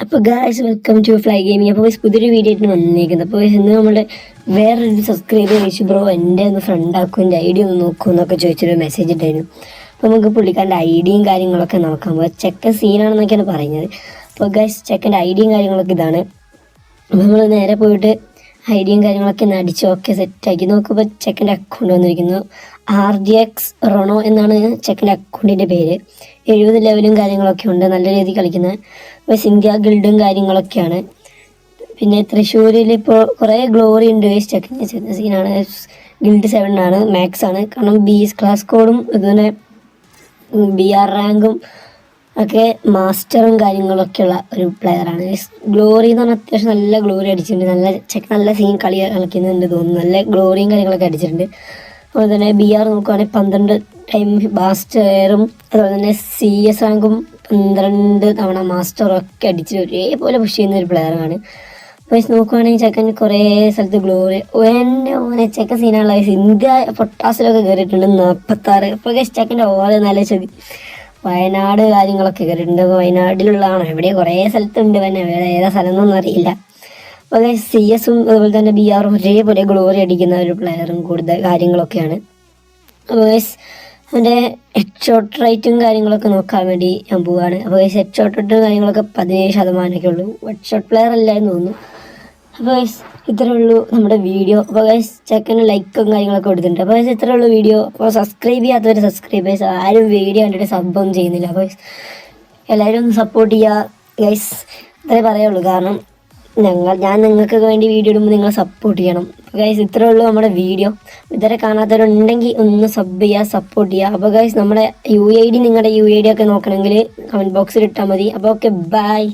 അപ്പോൾ guys welcome to fly gaming. അപ്പോൾ പുതിയൊരു വീഡിയോ ആയിട്ട് വന്നിരിക്കുന്നത്. അപ്പോൾ ഇന്ന് നമ്മുടെ വേറൊരു സബ്സ്ക്രൈബർ ചോദിച്ചു, ബ്രോ എൻ്റെ ഒന്ന് ഫ്രണ്ട് ആക്കും, എൻ്റെ ഐ ഡി ഒന്ന് നോക്കൂ എന്നൊക്കെ ചോദിച്ചൊരു മെസ്സേജ് ഇട്ടായിരുന്നു. അപ്പോൾ നമുക്ക് പുള്ളിക്കാരൻ്റെ ഐ ഡിയും കാര്യങ്ങളൊക്കെ നോക്കാം. അപ്പോൾ ചെക്കൻ സീനാണെന്നൊക്കെയാണ് പറയുന്നത്. അപ്പോൾ ഗായ്സ് ചെക്കൻ്റെ ഐ ഡിയും കാര്യങ്ങളൊക്കെ ഇതാണ്. അപ്പോൾ നമ്മൾ നേരെ പോയിട്ട് ഐ ഡിയും കാര്യങ്ങളൊക്കെ ഒന്ന് അടിച്ച് ഓക്കെ സെറ്റാക്കി നോക്കുമ്പോൾ ചെക്കൻ്റെ അക്കൗണ്ട് വന്നിരിക്കുന്നു. RDX റൊണോ എന്നാണ് ചെക്കൻ്റെ അക്കൗണ്ടിൻ്റെ പേര്. 70 ലെവലും കാര്യങ്ങളൊക്കെ ഉണ്ട്, നല്ല രീതിയിൽ കളിക്കുന്നത്. ഇപ്പോൾ ഇന്ത്യ ഗിൽഡും കാര്യങ്ങളൊക്കെയാണ്. പിന്നെ തൃശ്ശൂരിൽ ഇപ്പോൾ കുറേ ഗ്ലോറി ഉണ്ട്. ചെക്കൻ്റെ ചെറിയ സീനാണ്. ഗിൽഡ് 7 ആണ്, മാക്സ് ആണ്. കാരണം BS ക്ലാസ് കോഡും അതുപോലെ BR റാങ്കും ഒക്കെ മാസ്റ്ററും കാര്യങ്ങളൊക്കെയുള്ള ഒരു പ്ലെയറാണ്. ഗ്ലോറി എന്ന് പറഞ്ഞാൽ അത്യാവശ്യം നല്ല ഗ്ലോറി അടിച്ചിട്ടുണ്ട്. നല്ല സീൻ കളിക്കുന്നുണ്ട് തോന്നുന്നു. നല്ല ഗ്ലോറിയും കാര്യങ്ങളൊക്കെ അടിച്ചിട്ടുണ്ട്. അതുപോലെ തന്നെ BR നോക്കുകയാണെങ്കിൽ 12 ടൈം മാസ്റ്ററും അതുപോലെ തന്നെ CS റാങ്കും 12 തവണ മാസ്റ്ററും ഒക്കെ അടിച്ച് ഒരേപോലെ പുഷ് ചെയ്യുന്ന ഒരു പ്ലെയറാണ്. അപ്പോൾ നോക്കുകയാണെങ്കിൽ ചെക്കൻ കുറേ സ്ഥലത്ത് ഗ്ലോറി ഓനെ ചെക്കൻ സീനാണുള്ള ഇന്ത്യ പൊട്ടാസിലൊക്കെ കയറിയിട്ടുണ്ട് 46. അപ്പോൾ ചെക്കൻ്റെ ഓരോ നല്ല ചെവി വയനാട് കാര്യങ്ങളൊക്കെ കയറിയിട്ടുണ്ട്. അപ്പോൾ വയനാട്ടിലുള്ളതാണ്, എവിടെ കുറേ സ്ഥലത്തുണ്ട്, പിന്നെ വേറെ ഏതാ സ്ഥലം എന്നൊന്നും അറിയില്ല. അപ്പോൾ CS അതുപോലെ തന്നെ BR ഒരേപോലെ ഗ്ലോറി അടിക്കുന്ന ഒരു പ്ലെയറും കൂടുതൽ കാര്യങ്ങളൊക്കെയാണ്. അപ്പോൾ അവൻ്റെ ഹെഡ്ഷോട്ട് റേറ്റും കാര്യങ്ങളൊക്കെ നോക്കാൻ വേണ്ടി ഞാൻ പോവുകയാണ്. അപ്പോൾ ഹെഡ്ഷോട്ട് റേറ്റും കാര്യങ്ങളൊക്കെ 17% ഉള്ളൂ. ഹെഡ്ഷോട്ട് പ്ലെയർ അല്ല എന്ന് തോന്നുന്നു. അപ്പോൾ ഇത്രേ ഉള്ളൂ നമ്മുടെ വീഡിയോ. അപ്പോൾ ചെക്കന് ലൈക്കും കാര്യങ്ങളൊക്കെ കൊടുത്തിട്ടുണ്ട്. അപ്പോൾ ഇത്രേ ഉള്ളൂ വീഡിയോ. അപ്പോൾ സബ്സ്ക്രൈബ് ചെയ്യാത്തവർ സബ്സ്ക്രൈബേഴ്സ് ആരും വീഡിയോ കണ്ടിട്ട് സബ്ബൊന്നും ചെയ്യുന്നില്ല. അപ്പോൾ എല്ലാവരും ഒന്ന് സപ്പോർട്ട് ചെയ്യുക ഗൈസ്, ഇത്രേ പറയുള്ളൂ. കാരണം ഞാൻ നിങ്ങൾക്ക് വേണ്ടി വീഡിയോ ഇടുമ്പോൾ നിങ്ങൾ സപ്പോർട്ട് ചെയ്യണം. ഗൈസ് ഇത്രേ ഉള്ളൂ നമ്മുടെ വീഡിയോ. ഇതുവരെ കാണാത്തവരുണ്ടെങ്കിൽ ഒന്ന് സബ് ചെയ്യുക, സപ്പോർട്ട് ചെയ്യുക. അപ്പോൾ ഗൈസ് നമ്മുടെ നിങ്ങളുടെ UID ഒക്കെ നോക്കണമെങ്കിൽ കമൻറ്റ് ബോക്സിൽ ഇട്ടാൽ മതി. അപ്പോൾ ഓക്കെ, ബൈ.